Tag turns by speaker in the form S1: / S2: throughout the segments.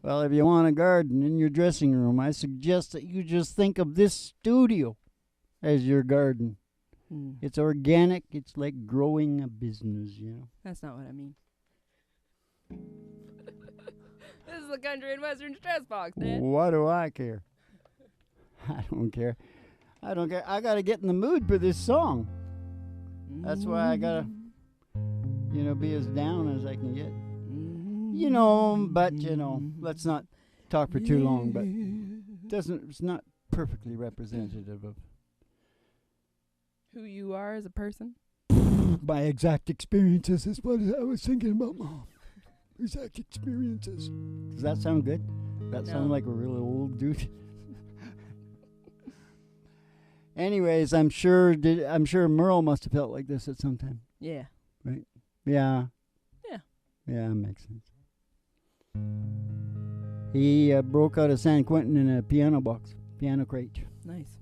S1: Well, if you want a garden in your dressing room, I suggest that you just think of this studio as your garden. It's organic. It's like growing a business, you know.
S2: That's not what I mean. This is the country and western stress box, Dad.
S1: What do I care? I don't care. I don't care. I got to get in the mood for this song. That's why I got to, be as down as I can get. Let's not talk for too long, but it's not perfectly representative of
S2: who you are as a person.
S1: My exact experiences is what I was thinking about, Mom. Exact experiences. Does that sound good? That sound like a really old dude? Anyways, I'm sure Merle must have felt like this at some time.
S2: Yeah.
S1: Right? Yeah.
S2: Yeah.
S1: Yeah, makes sense. He broke out of San Quentin in a piano crate.
S2: Nice.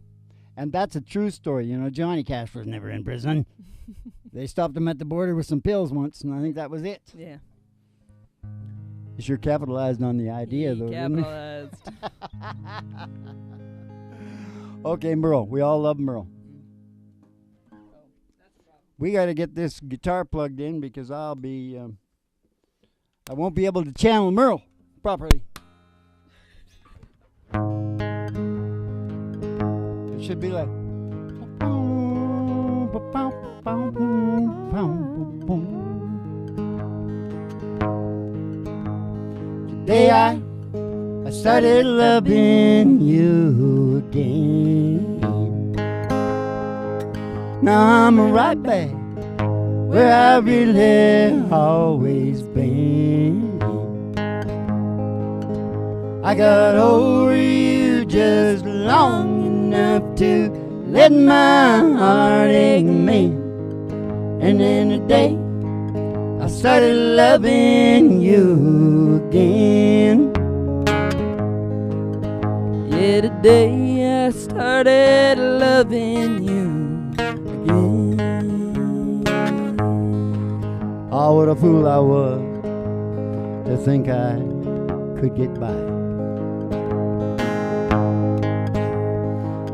S1: And that's a true story. Johnny Cash was never in prison. They stopped him at the border with some pills once, and I think that was it.
S2: Yeah.
S1: He sure capitalized on the idea, though,
S2: capitalized.
S1: didn't he? Okay, Merle. We all love Merle. We got to get this guitar plugged in because I won't be able to channel Merle properly. It should be like. Today I started loving you again. Now I'm right back where I really always been. I got over you just long enough to let my heart ache me. And then today I started loving you again. Yeah, today I started loving you again. Oh, what a fool I was to think I could get by.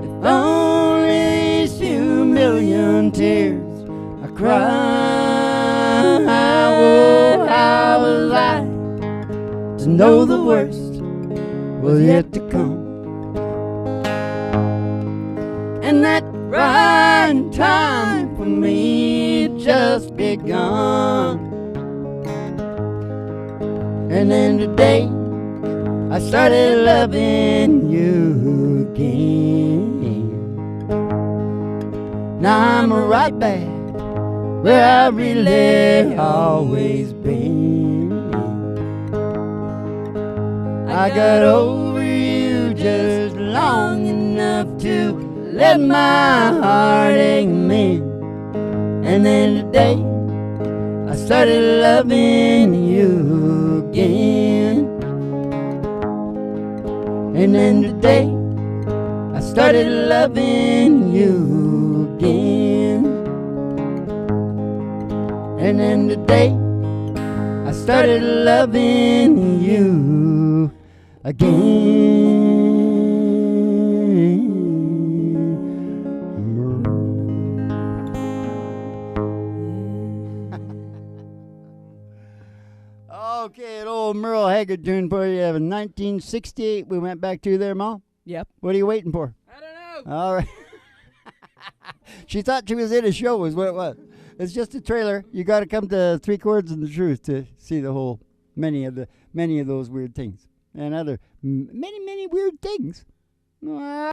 S1: If only these few million tears I cried, oh, how was I to know the worst was yet to come? And that right time for me had just begun. And then today I started loving you again. Now I'm right back where I really always been. I got over you just long enough to let my heart ache me. And then today I started loving you again. And then today I started loving you again. And then today I started loving you again. Okay, an old Merle Haggard tune for you. In 1968, we went back to there, Ma.
S2: Yep.
S1: What are you waiting for?
S2: I don't know.
S1: All right. She thought she was in a show, is what it was. It's just a trailer. You got to come to Three Chords and the Truth to see the whole many of those weird things and other many weird things.